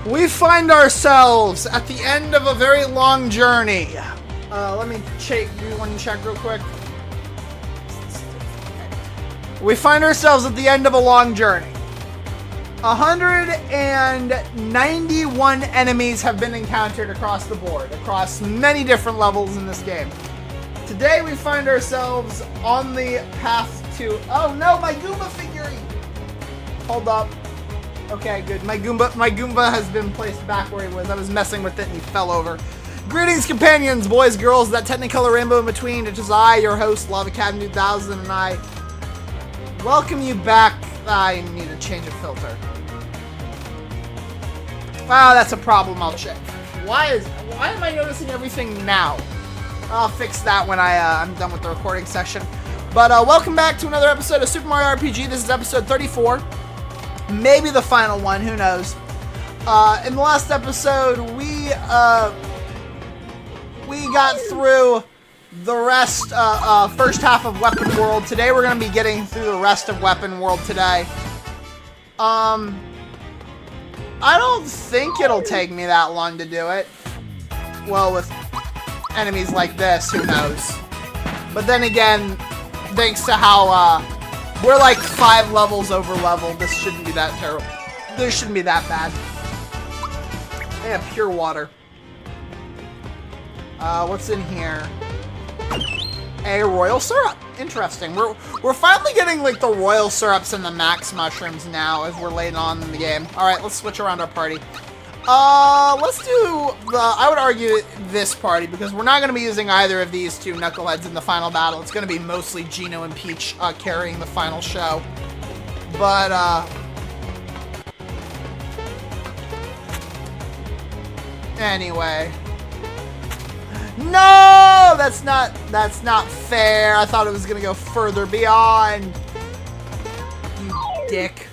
We find ourselves at the end of a very long journey. Let me do one check real quick. We find ourselves at the end of a long journey. 191 enemies have been encountered across the board, across many different levels in this game. Today we find ourselves on the path to... Oh no, my Goomba figurine! Hold up. Okay, good. My Goomba has been placed back where he was. I was messing with it and he fell over. Greetings, companions, boys, girls, that Technicolor rainbow in between. It is I, your host, Lava Academy 2000, and I welcome you back. I need a change of filter. Wow, that's a problem. I'll check. Why am I noticing everything now? I'll fix that when I'm done with the recording session. But welcome back to another episode of Super Mario RPG. This is episode 34. Maybe the final one, who knows. In the last episode, we got through the rest, first half of Weapon World. Today we're going to be getting through the rest of Weapon World today. I don't think it'll take me that long to do it. Well, with enemies like this, who knows. But then again, thanks to how, we're like 5 levels over level. This shouldn't be that terrible. This shouldn't be that bad. They have pure water. What's in here? A royal syrup. Interesting. We're finally getting like the royal syrups and the max mushrooms now as we're late on in the game. All right, let's switch around our party. Let's do I would argue this party because we're not going to be using either of these two knuckleheads in the final battle. It's going to be mostly Geno and Peach carrying the final show. But anyway. No, that's not fair. I thought it was gonna go further beyond. You dick.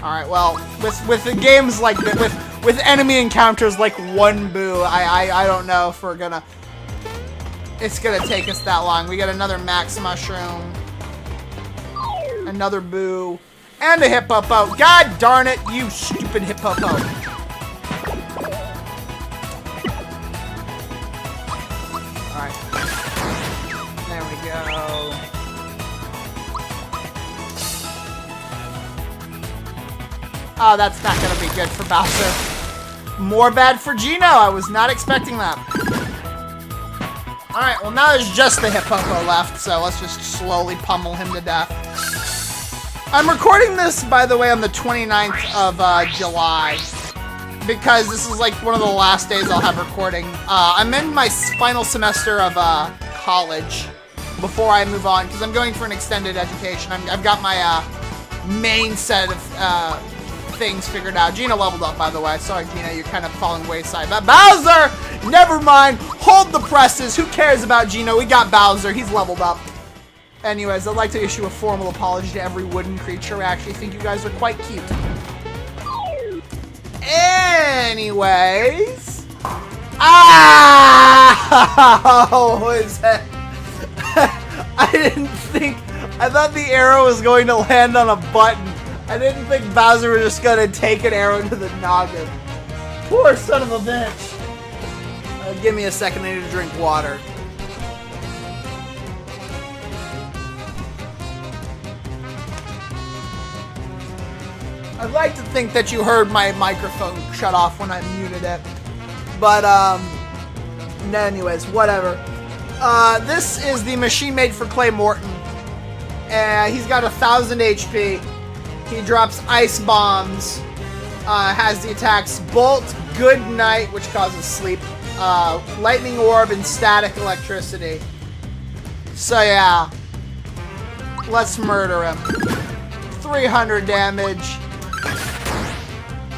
All right, well, with the games like that, with enemy encounters like one boo, I don't know if we're gonna. It's gonna take us that long. We got another max mushroom, another boo, and a hippopo. God darn it, you stupid hippopo. There we go. Oh, that's not gonna be good for Bowser. More bad for Geno. I was not expecting that. Alright, well now there's just the hippopo left, so let's just slowly pummel him to death. I'm recording this, by the way, on the 29th of July. Because this is like one of the last days I'll have recording. I'm in my final semester of college before I move on because I'm going for an extended education. I've got my main set of things figured out. Geno leveled up, by the way. Sorry, Geno, you're kind of falling wayside. But Bowser! Never mind. Hold the presses. Who cares about Geno? We got Bowser. He's leveled up. Anyways, I'd like to issue a formal apology to every wooden creature. I actually think you guys are quite cute. Anyways. Oh, is that? I didn't think. I thought the arrow was going to land on a button. I didn't think Bowser was just going to take an arrow to the noggin. Poor son of a bitch. Give me a second. I need to drink water. I'd like to think that you heard my microphone shut off when I muted it. But, anyways, whatever. This is the machine made for Clay Morton. He's got 1,000 HP. He drops ice bombs. Has the attacks Bolt, Good Night, which causes sleep, Lightning Orb, and Static Electricity. So, yeah. Let's murder him. 300 damage.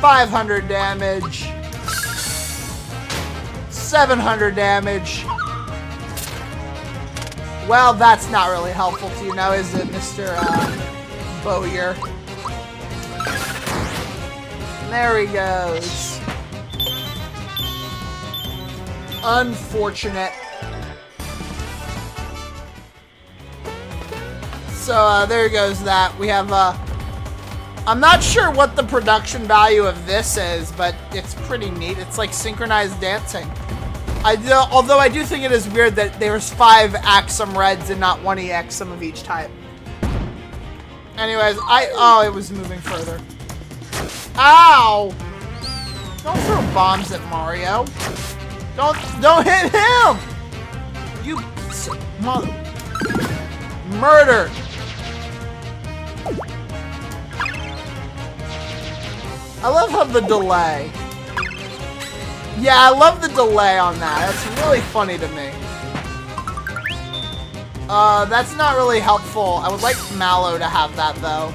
500 damage. 700 damage. Well, that's not really helpful to you now, is it, Mr. Bowyer? There he goes. Unfortunate. So, there goes that. We have, I'm not sure what the production value of this is, but it's pretty neat. It's like synchronized dancing. Although I do think it is weird that there's 5 Axum Reds and not 1 EXum of each type. Anyways, oh, it was moving further. Ow! Don't throw bombs at Mario. Don't hit him! You mother... Murder! I love how the delay. Yeah, I love the delay on that. That's really funny to me. That's not really helpful. I would like Mallow to have that, though.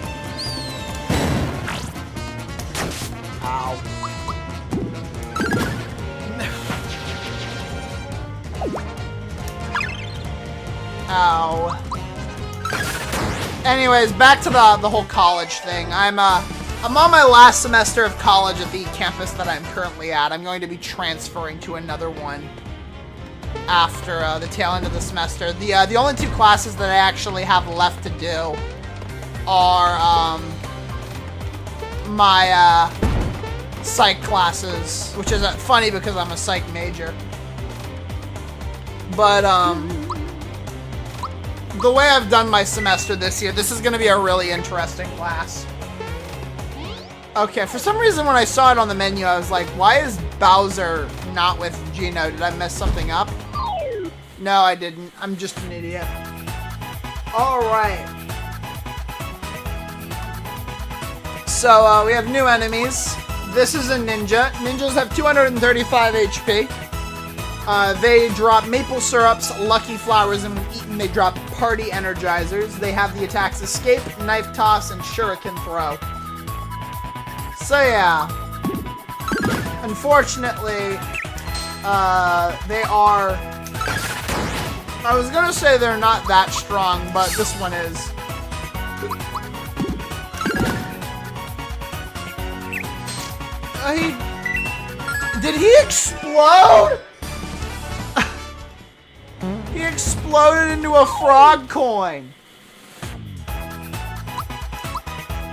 Ow. Ow. Anyways, back to the whole college thing. I'm on my last semester of college at the campus that I'm currently at. I'm going to be transferring to another one after the tail end of the semester. The only 2 classes that I actually have left to do are my psych classes, which is funny because I'm a psych major. But the way I've done my semester this year, this is going to be a really interesting class. Okay, for some reason when I saw it on the menu, I was like, why is Bowser not with Geno? Did I mess something up? No, I didn't. I'm just an idiot. Alright. So, we have new enemies. This is a ninja. Ninjas have 235 HP. They drop maple syrups, lucky flowers, and when eaten, they drop party energizers. They have the attacks Escape, Knife Toss, and Shuriken Throw. So yeah, unfortunately, they are, I was gonna say they're not that strong, but this one is. Did he explode? He exploded into a frog coin.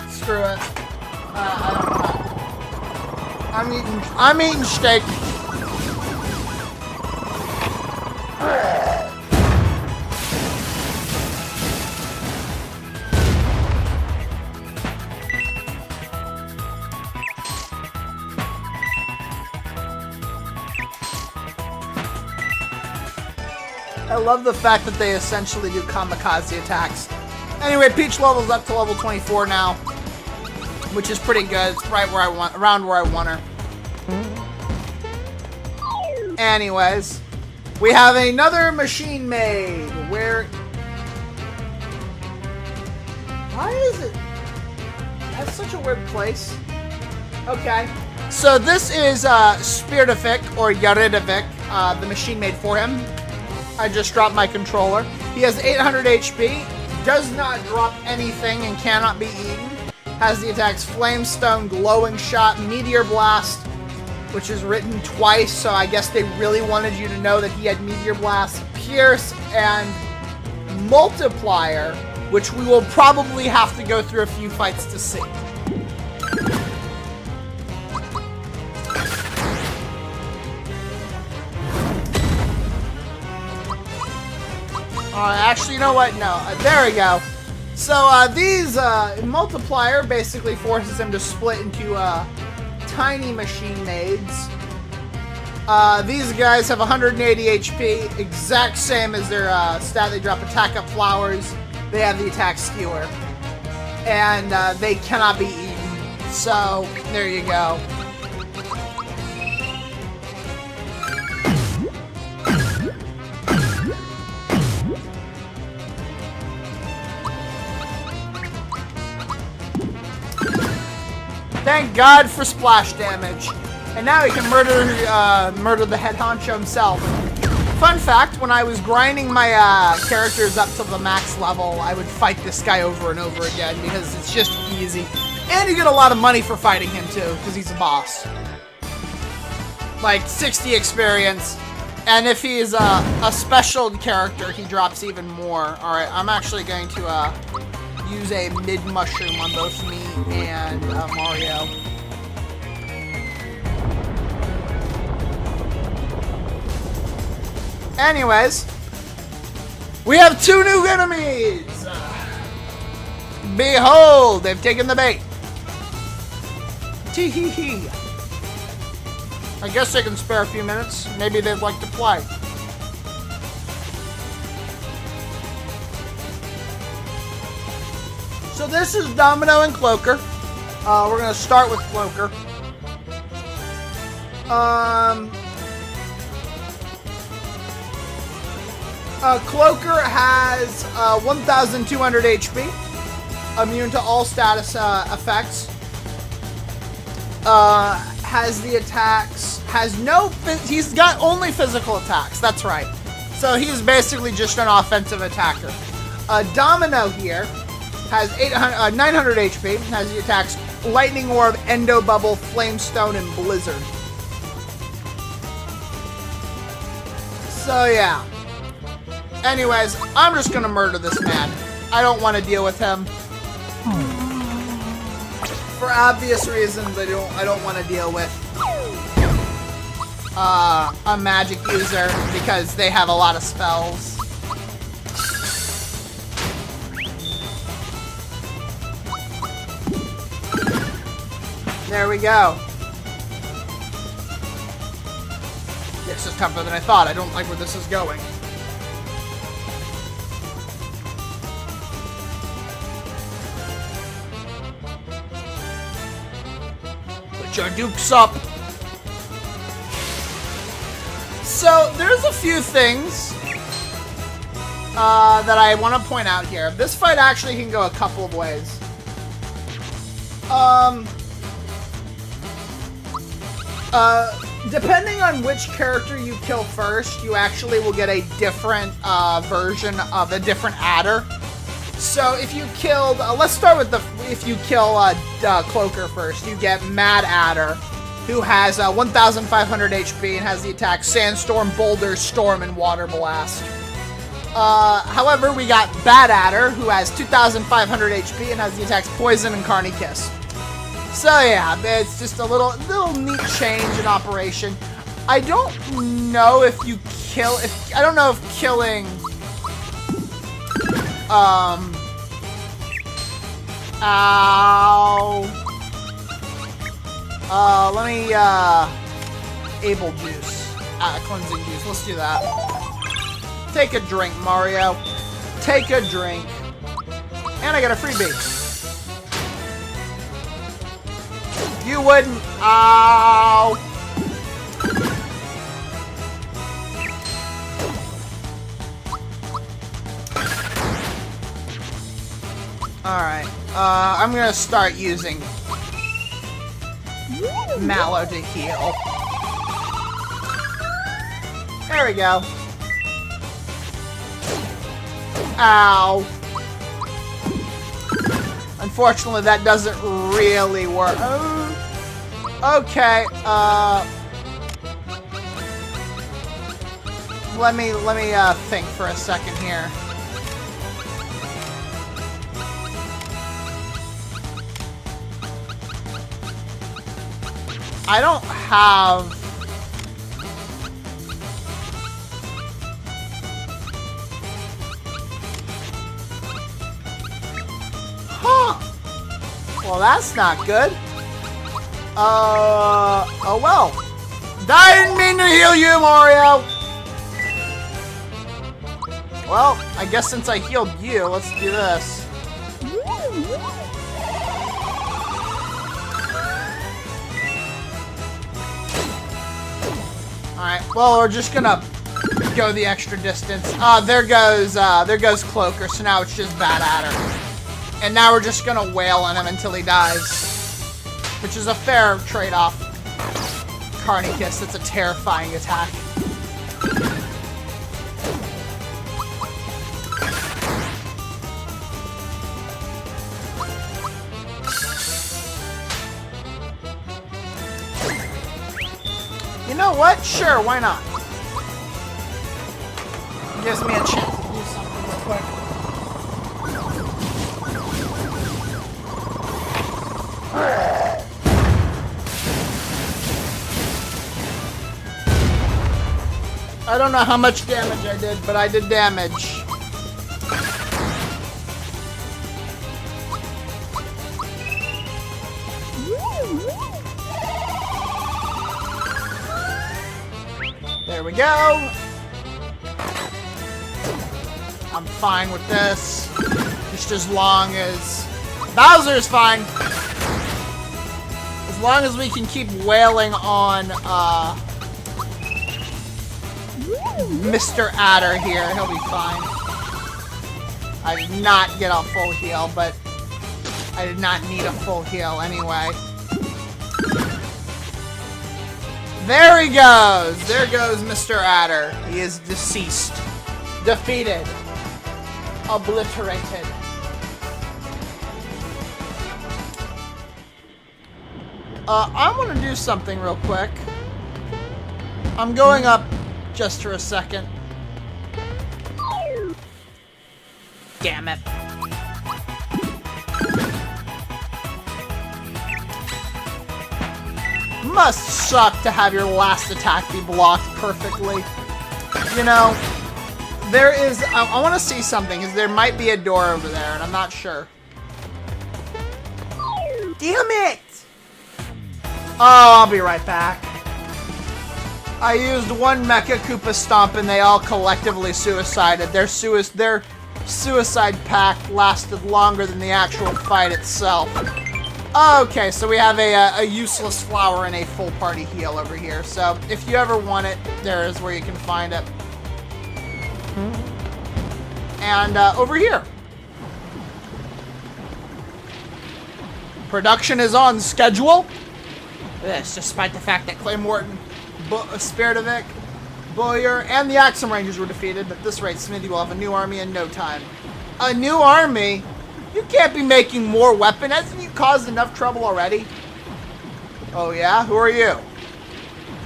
Screw it. I'm eating steak. I love the fact that they essentially do kamikaze attacks. Anyway, Peach level's up to level 24 now, which is pretty good. It's right where I want, around where I want her. Anyways, we have another machine made. Why is it? That's such a weird place. Okay. So this is Spiridific, or Yaridivic, the machine made for him. I just dropped my controller. He has 800 HP, does not drop anything and cannot be eaten. Has the attacks Flamestone, Glowing Shot, Meteor Blast, which is written twice, so I guess they really wanted you to know that he had Meteor Blast, Pierce, and Multiplier, which we will probably have to go through a few fights to see. Actually, you know what? No. There we go. So, these, Multiplier basically forces him to split into, tiny machine maids. These guys have 180 HP, exact same as their, stat. They drop Attack Up Flowers. They have the attack Skewer. And, they cannot be eaten. So, there you go. Thank God for splash damage. And now he can murder the head honcho himself. Fun fact, when I was grinding my characters up to the max level, I would fight this guy over and over again because it's just easy. And you get a lot of money for fighting him too, because he's a boss. Like 60 experience. And if he's a special character, he drops even more. Alright, I'm actually going to use a mid-mushroom on both me and Mario. Anyways, we have 2 new enemies! Behold, they've taken the bait. Tee-hee-hee. I guess they can spare a few minutes. Maybe they'd like to play. So this is Domino and Cloaker. We're going to start with Cloaker. Cloaker has 1,200 HP. Immune to all status effects. Has the attacks. Has no. He's got only physical attacks. That's right. So he's basically just an offensive attacker. Domino here has 900 HP. Has the attacks Lightning Orb, Endo Bubble, Flamestone, and Blizzard. So yeah. Anyways, I'm just gonna murder this man. I don't want to deal with him. For obvious reasons, I don't want to deal with a magic user because they have a lot of spells. There we go. This is tougher than I thought. I don't like where this is going. Put your dukes up. So, there's a few things that I want to point out here. This fight actually can go a couple of ways. Depending on which character you kill first, you actually will get a different version of a different adder. So if you killed, let's start with if you kill Cloaker first, you get Mad Adder, who has 1,500 HP and has the attacks Sandstorm, Boulder, Storm, and Water Blast. However, we got Bad Adder, who has 2,500 HP and has the attacks Poison and Carny Kiss. So yeah, it's just a little neat change in operation. I don't know if you kill, I don't know if killing, let me, Able Juice, Cleansing Juice, let's do that. Take a drink, Mario. Take a drink. And I got a freebie. You wouldn't. Ow. Alright. I'm gonna start using Mallow to heal. There we go. Ow. Unfortunately, that doesn't really work. Okay, let me think for a second here. I don't have... Huh. Well, that's not good. Oh well. I didn't mean to heal you, Mario! Well, I guess since I healed you, let's do this. Alright, well, we're just gonna go the extra distance. There goes Cloaker, so now it's just Bad Adder. And now we're just gonna wail on him until he dies. Which is a fair trade-off. Carny Kiss, it's a terrifying attack. You know what? Sure, why not? Gives me a chance to do something real quick. I don't know how much damage I did, but I did damage. There we go. I'm fine with this. Just as long as... Bowser's fine. As long as we can keep wailing on, Mr. Adder here, he'll be fine. I did not get a full heal, but I did not need a full heal anyway. There he goes! There goes Mr. Adder. He is deceased. Defeated. Obliterated. I want to do something real quick. I'm going up just for a second. Damn it. Must suck to have your last attack be blocked perfectly. You know, there is... I want to see something, because there might be a door over there, and I'm not sure. Damn it! Oh, I'll be right back. I used one Mecha Koopa Stomp, and they all collectively suicided. Their suicide pack lasted longer than the actual fight itself. Okay, so we have a useless flower and a full party heal over here. So if you ever want it, there is where you can find it. And over here. Production is on schedule. This, despite the fact that Clay Morton, Spiritovic, Boyer, and the Axum Rangers were defeated. At this rate, Smithy will have a new army in no time. A new army? You can't be making more weapons. Hasn't you caused enough trouble already? Oh yeah? Who are you?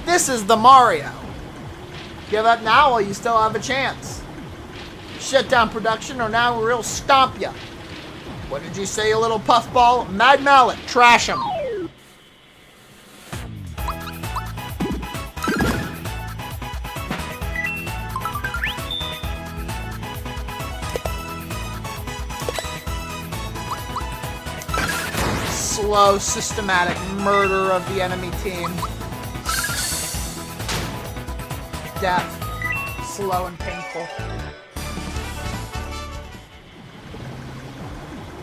This is the Mario. Give up now while you still have a chance. Shut down production or now we'll stomp ya. What did you say, you little puffball? Mad Mallet, trash him. Slow, systematic murder of the enemy team. Death. Slow and painful.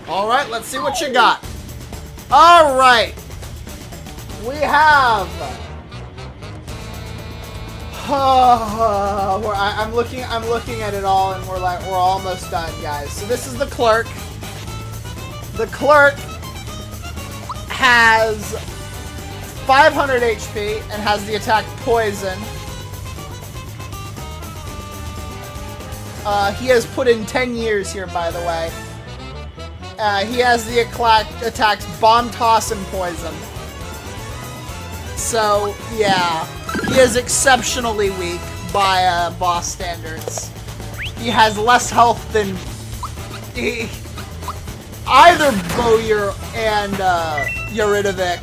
Alright, let's see what you got. Alright. We have... I'm looking at it all and we're almost done, guys. So this is the clerk. The clerk has 500 HP and has the attack Poison. He has put in 10 years here, by the way. He has the attacks Bomb Toss and Poison. So, yeah. He is exceptionally weak by boss standards. He has less health than either Bowyer and Yuridovic.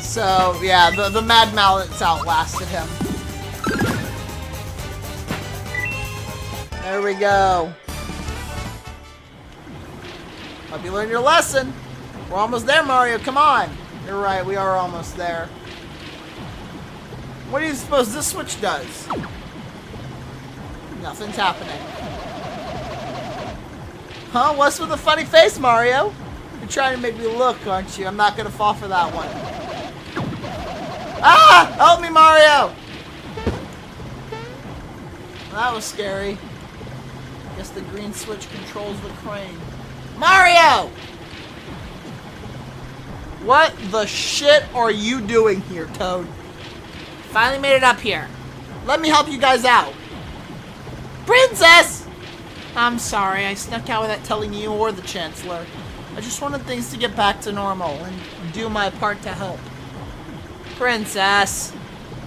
So, yeah, the Mad Mallets outlasted him. There we go. Hope you learned your lesson. We're almost there, Mario. Come on. You're right. We are almost there. What do you suppose this switch does? Nothing's happening. Huh? What's with the funny face, Mario? You're trying to make me look, aren't you? I'm not going to fall for that one. Ah! Help me, Mario! That was scary. Guess the green switch controls the crane. Mario! What the shit are you doing here, Toad? Finally made it up here. Let me help you guys out. Princess! I'm sorry, I snuck out without telling you or the Chancellor. I just wanted things to get back to normal and do my part to help. Princess.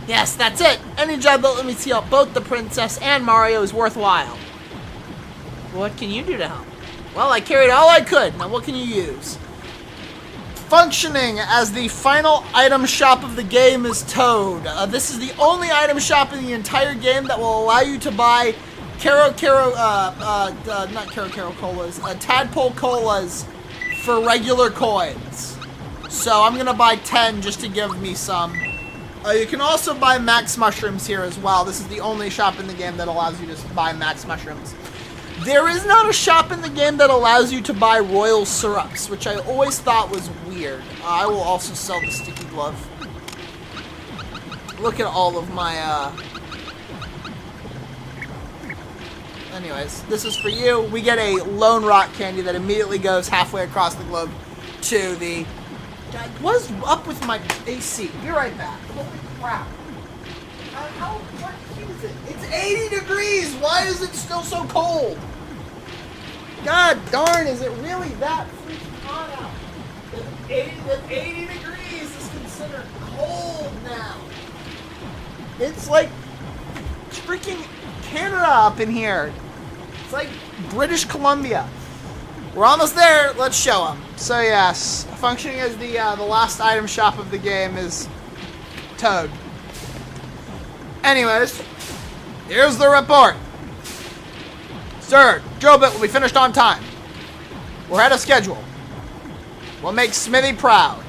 Yes, that's it. Any job that let me see out both the Princess and Mario is worthwhile. What can you do to help? Well, I carried all I could. Now what can you use? Functioning as the final item shop of the game is Toad. This is the only item shop in the entire game that will allow you to buy Tadpole Colas for regular coins. So I'm gonna buy 10 just to give me some. You can also buy Max Mushrooms here as well. This is the only shop in the game that allows you to buy Max Mushrooms. There is not a shop in the game that allows you to buy Royal Syrups, which I always thought was weird. I will also sell the Sticky Glove. Look at all of my, Anyways, this is for you. We get a Lone Rock candy that immediately goes halfway across the globe to the... What is up with my AC? Be right back. Holy crap. What heat is it? It's 80 degrees! Why is it still so cold? God darn, is it really that freaking hot out? If 80 degrees is considered cold now. It's like freaking Canada up in here. It's like British Columbia. We're almost there. Let's show them. So yes, functioning as the last item shop of the game is Toad. Anyways, here's the report. Sir, Drobit will be finished on time. We're ahead of schedule. We'll make Smithy proud.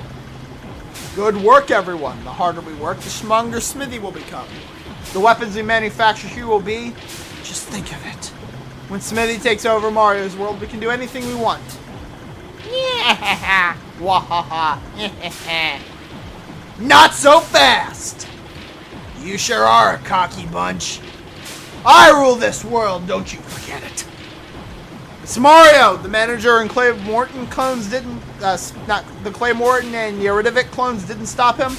Good work, everyone. The harder we work, the stronger Smithy will become. The weapons we manufacture here will be... Just think of it. When Smithy takes over Mario's world, we can do anything we want. Yeah. Wahaha. Not so fast. You sure are a cocky bunch. I rule this world, don't you forget it. It's Mario! The manager and Clay Morton clones didn't... not the Clay Morton and Yuridovic clones didn't stop him?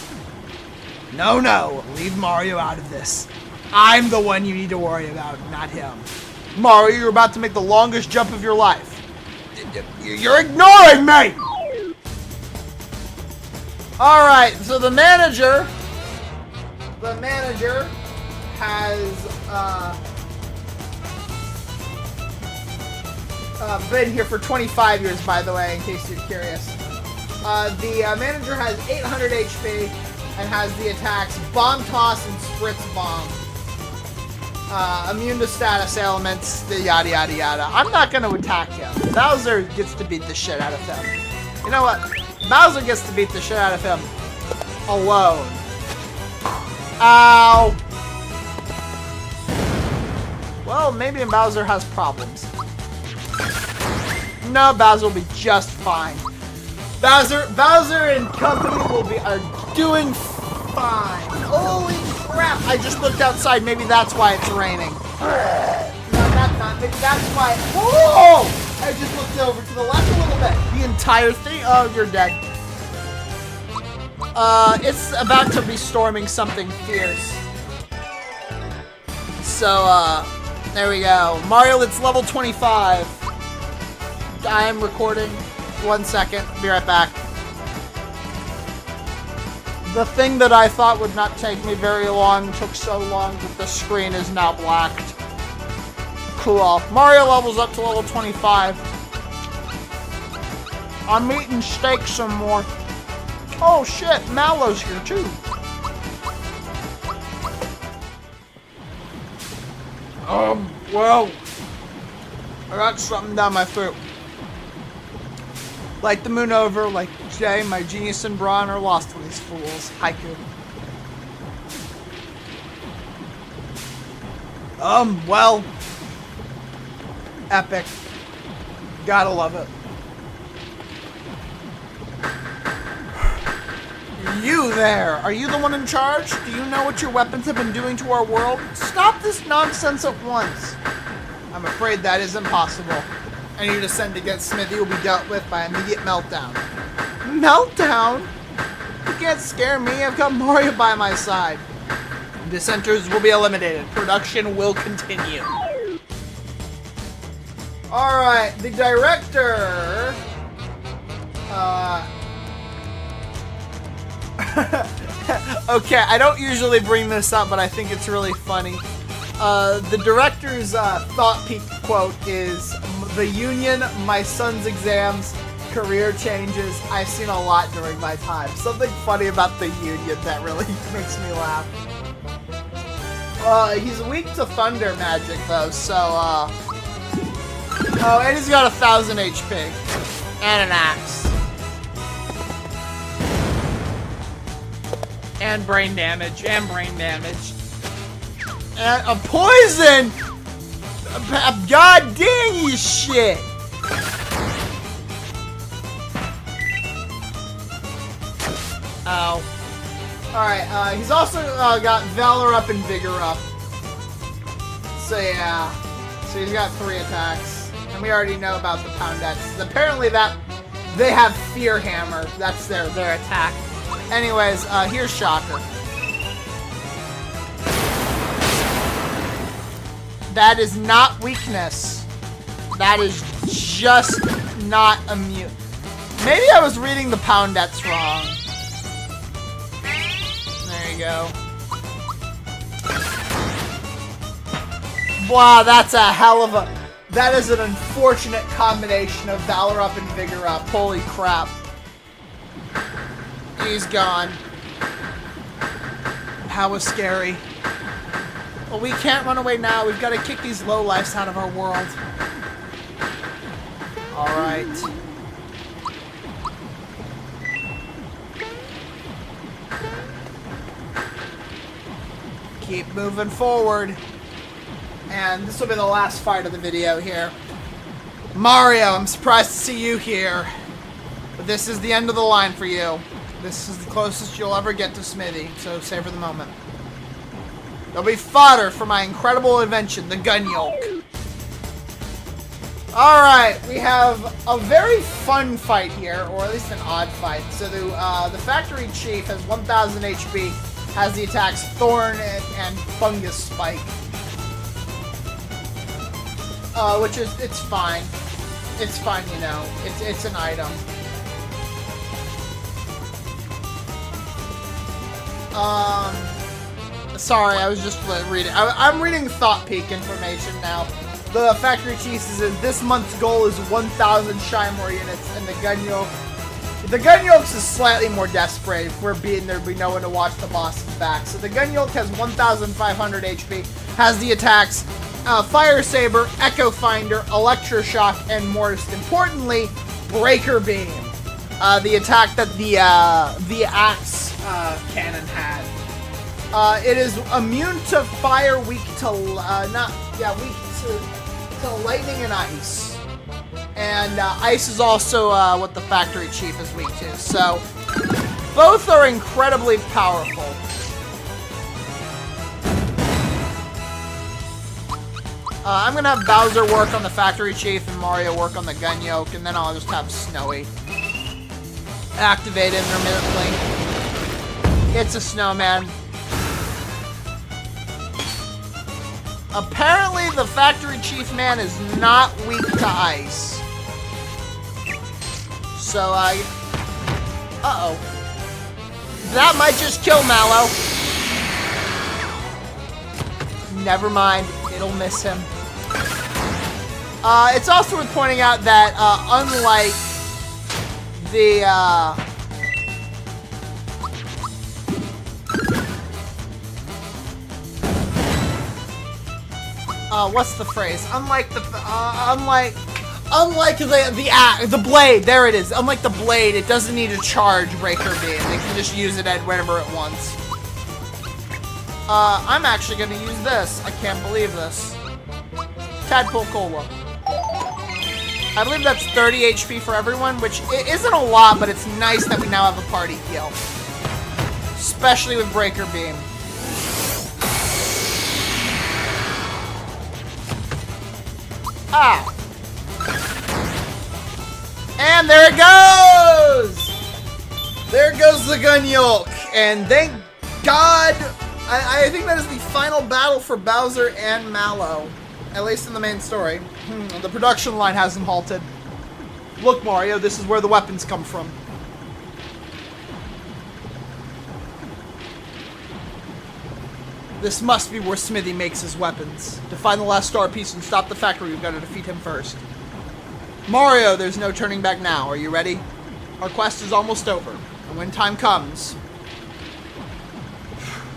No. Leave Mario out of this. I'm the one you need to worry about, not him. Mario, you're about to make the longest jump of your life. You're ignoring me! Alright, so the manager has been here for 25 years, by the way, in case you're curious. The manager has 800 HP and has the attacks Bomb Toss and Spritz Bomb. Immune to status ailments, the yada yada yada. I'm not going to attack him. Bowser gets to beat the shit out of him. You know what? Bowser gets to beat the shit out of him alone. Ow! Well, maybe Bowser has problems. No, Bowser will be just fine. Bowser and company are doing fine. Holy crap! I just looked outside. Maybe that's why it's raining. No, that's not. Maybe that's why. Whoa! I just looked over to the left a little bit. The entire thing. Oh, you're dead. It's about to be storming something fierce. So, there we go. Mario, it's level 25. I am recording. 1 second. Be right back. The thing that I thought would not take me very long took so long that the screen is now blacked. Cool. Mario levels up to level 25. I'm eating steak some more. Oh shit, Mallow's here too. Well, I got something down my throat. Like the moon over, like Jay, my genius and Braun are lost to these fools. Haiku. Well, epic. Gotta love it. You there! Are you the one in charge? Do you know what your weapons have been doing to our world? Stop this nonsense at once! I'm afraid that is impossible. Any dissent against Smithy will be dealt with by immediate meltdown. Meltdown? You can't scare me, I've got Mario by my side. Dissenters will be eliminated. Production will continue. Alright, the director... Okay, I don't usually bring this up, but I think it's really funny. The director's thought peak quote is, "The union, my son's exams, career changes. I've seen a lot during my time. Something funny about the Union that really makes me laugh. He's weak to thunder magic though, so oh, and he's got 1,000 HP. And an axe. And brain damage. And brain damage. And a poison! God dang you shit! Ow. Alright, he's also got Valor up and Vigor up. So yeah. So he's got 3 attacks. And we already know about the Poundettes. Apparently that they have Fear Hammer. That's their attack. Anyways, here's Shocker. That is not weakness. That is just not immune. Maybe I was reading the Poundettes wrong. There you go. Wow, that's a hell of a... That is an unfortunate combination of Valor up and Vigor up. Holy crap. He's gone. That was scary. Well, we can't run away now. We've got to kick these lowlifes out of our world. Alright. Keep moving forward. And this will be the last fight of the video here. Mario, I'm surprised to see you here. But this is the end of the line for you. This is the closest you'll ever get to Smithy, so savor the moment. There'll be fodder for my incredible invention, the gun yoke. Alright, we have a very fun fight here, or at least an odd fight. So the Factory Chief has 1,000 HP, has the attacks Thorn and Fungus Spike. Which is, it's fine. It's fine, you know. It's an item. Sorry, I was just reading. I'm reading Thought Peak information now. The Factory Chief says this month's goal is 1,000 Shymore units, and the Gun Yoke. The Gun Yoke's is slightly more desperate. If we're beaten, there'd be no one to watch the boss's back. So the Gun Yoke has 1,500 HP, has the attacks Fire Saber, Echo Finder, Electroshock, and most importantly, Breaker Beam. The attack that the Axe cannon had. It is immune to fire, weak to weak to lightning and ice. And ice is also what the Factory Chief is weak to. So both are incredibly powerful. I'm gonna have Bowser work on the Factory Chief and Mario work on the Gun Yoke, and then I'll just have Snowy activate intermittently. It's a snowman. Apparently, the Factory Chief man is not weak to ice. So, uh-oh. That might just kill Mallow. Never mind. It'll miss him. It's also worth pointing out that, unlike the, what's the phrase? Unlike the blade, there it is. Unlike the blade, it doesn't need to charge Breaker Beam. They can just use it at whenever it wants. I'm actually gonna use this. I can't believe this. Tadpole Cola. I believe that's 30 HP for everyone, which it isn't a lot, but it's nice that we now have a party heal. Especially with Breaker Beam. Ah! And there it goes! There goes the Gun Yoke. And thank God, I think that is the final battle for Bowser and Mallow. At least in the main story. The production line hasn't halted. Look, Mario, this is where the weapons come from. This must be where Smithy makes his weapons. To find the last star piece and stop the factory, we've got to defeat him first. Mario, there's no turning back now. Are you ready? Our quest is almost over. And when time comes...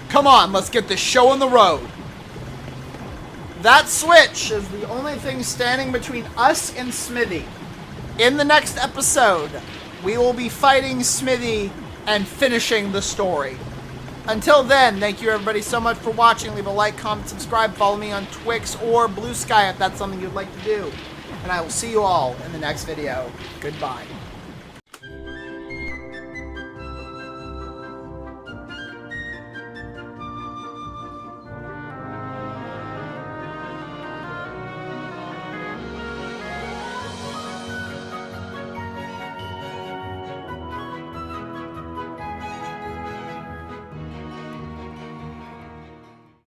Come on, let's get this show on the road. That switch is the only thing standing between us and Smithy. In the next episode, we will be fighting Smithy and finishing the story. Until then, thank you everybody so much for watching. Leave a like, comment, subscribe, follow me on Twix or Blue Sky if that's something you'd like to do. And I will see you all in the next video. Goodbye.